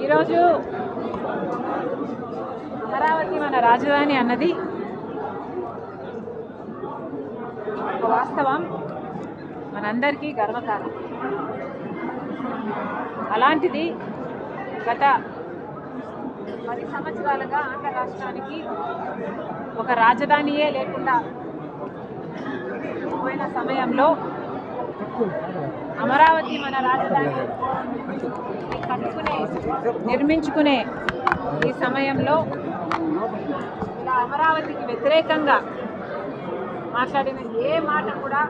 ఈరోజు అమరావతి మన రాజధాని అన్నది ఒక వాస్తవం, మనందరికీ గర్వకారణం. అలాంటిది గత 10 సంవత్సరాలుగా ఆంధ్ర రాష్ట్రానికి ఒక రాజధానియే లేకుండా పోయిన సమయంలో అమరావతి మన రాజధాని నిర్మించుకునే ఈ సమయంలో ఇలా అమరావతికి వ్యతిరేకంగా మాట్లాడిన ఏ మాట కూడా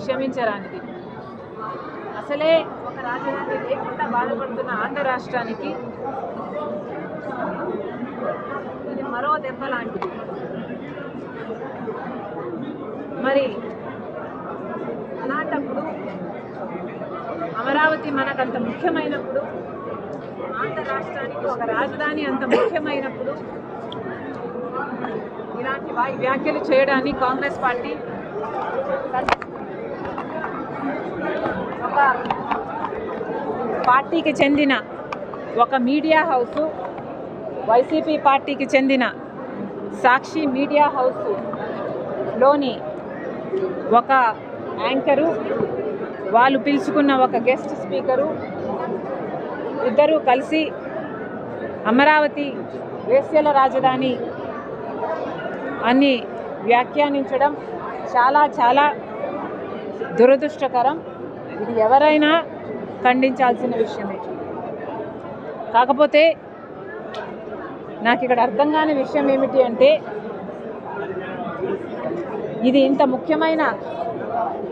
క్షమించరానిది. అసలే ఒక రాజధాని లేకుండా బాధపడుతున్న ఆంధ్ర రాష్ట్రానికి ఇది మరో దెబ్బ లాంటిది. మరి అలాంటప్పుడు అమరావతి మనకంత ముఖ్యమైనప్పుడు, ఆంధ్ర రాష్ట్రానికి ఒక రాజధాని అంత ముఖ్యమైనప్పుడు ఇలాంటి వ్యాఖ్యలు చేయడాన్ని కాంగ్రెస్ పార్టీ ఒక పార్టీకి చెందిన ఒక మీడియా హౌసు, వైసీపీ పార్టీకి చెందిన సాక్షి మీడియా హౌస్లోని ఒక యాంకరు, వాళ్ళు పిలుచుకున్న ఒక గెస్ట్ స్పీకరు ఇద్దరూ కలిసి అమరావతి వేశ్యల రాజధాని అని వ్యాఖ్యానించడం చాలా చాలా దురదృష్టకరం. ఇది ఎవరైనా ఖండించాల్సిన విషయమే. కాకపోతే నాకు ఇక్కడ అర్థం కాని విషయం ఏమిటి అంటే, ఇది ఇంత ముఖ్యమైన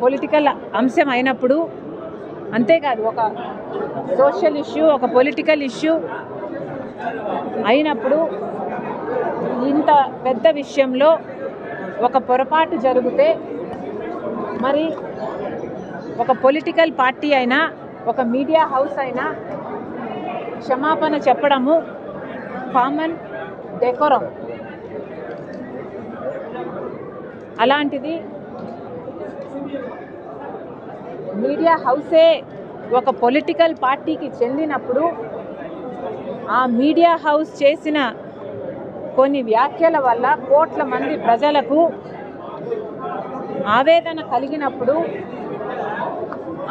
పొలిటికల్ అంశం అయినప్పుడు, అంతేకాదు ఒక సోషల్ ఇష్యూ, ఒక పొలిటికల్ ఇష్యూ అయినప్పుడు ఇంత పెద్ద విషయంలో ఒక పొరపాటు జరిగితే మరి ఒక పొలిటికల్ పార్టీ అయినా, ఒక మీడియా హౌస్ అయినా క్షమాపణ చెప్పడము కామన్ డెకోరం. అలాంటిది మీడియా హౌసే ఒక పొలిటికల్ పార్టీకి చెందినప్పుడు ఆ మీడియా హౌస్ చేసిన కొన్ని వ్యాఖ్యల వల్ల కోట్ల మంది ప్రజలకు ఆవేదన కలిగినప్పుడు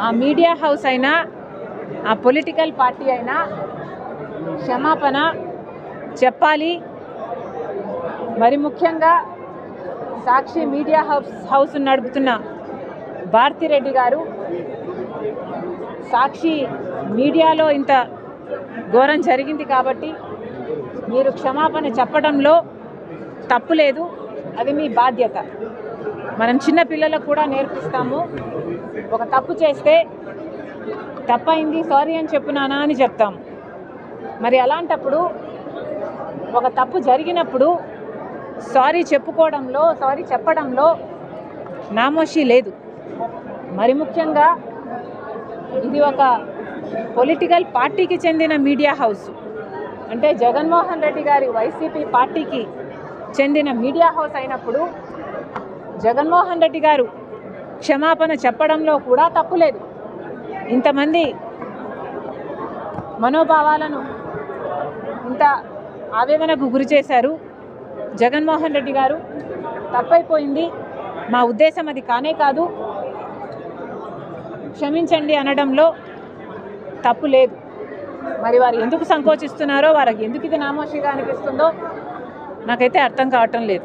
ఆ మీడియా హౌస్ అయినా, ఆ పొలిటికల్ పార్టీ అయినా క్షమాపణ చెప్పాలి. మరి ముఖ్యంగా సాక్షి మీడియా హౌస్ నడుపుతున్న భారతిరెడ్డి గారు సాక్షి మీడియాలో ఇంత ఘోరం జరిగింది కాబట్టి మీరు క్షమాపణ చెప్పడంలో తప్పు లేదు, అది మీ బాధ్యత. మనం చిన్న పిల్లలకు కూడా నేర్పిస్తాము, ఒక తప్పు చేస్తే తప్పైంది సారీ అని చెప్పునానా అని చెప్తాము. మరి అలాంటప్పుడు ఒక తప్పు జరిగినప్పుడు సారీ చెప్పుకోవడంలో, సారీ చెప్పడంలో నామోషి లేదు. మరి ముఖ్యంగా ఇది ఒక పొలిటికల్ పార్టీకి చెందిన మీడియా హౌస్, అంటే జగన్మోహన్ రెడ్డి గారి వైసీపీ పార్టీకి చెందిన మీడియా హౌస్ అయినప్పుడు జగన్మోహన్ రెడ్డి గారు క్షమాపణ చెప్పడంలో కూడా తప్పు లేదు. ఇంతమంది మనోభావాలను ఇంత ఆవేదనకు గురి చేశారు జగన్మోహన్ రెడ్డి గారు. తప్పైపోయింది, మా ఉద్దేశం అది కానే కాదు, క్షమించండి అనడంలో తప్పు లేదు. మరి వారు ఎందుకు సంకోచిస్తున్నారో, వారికి ఎందుకు ఇది నామోషిగా అనిపిస్తుందో నాకైతే అర్థం కావటం లేదు.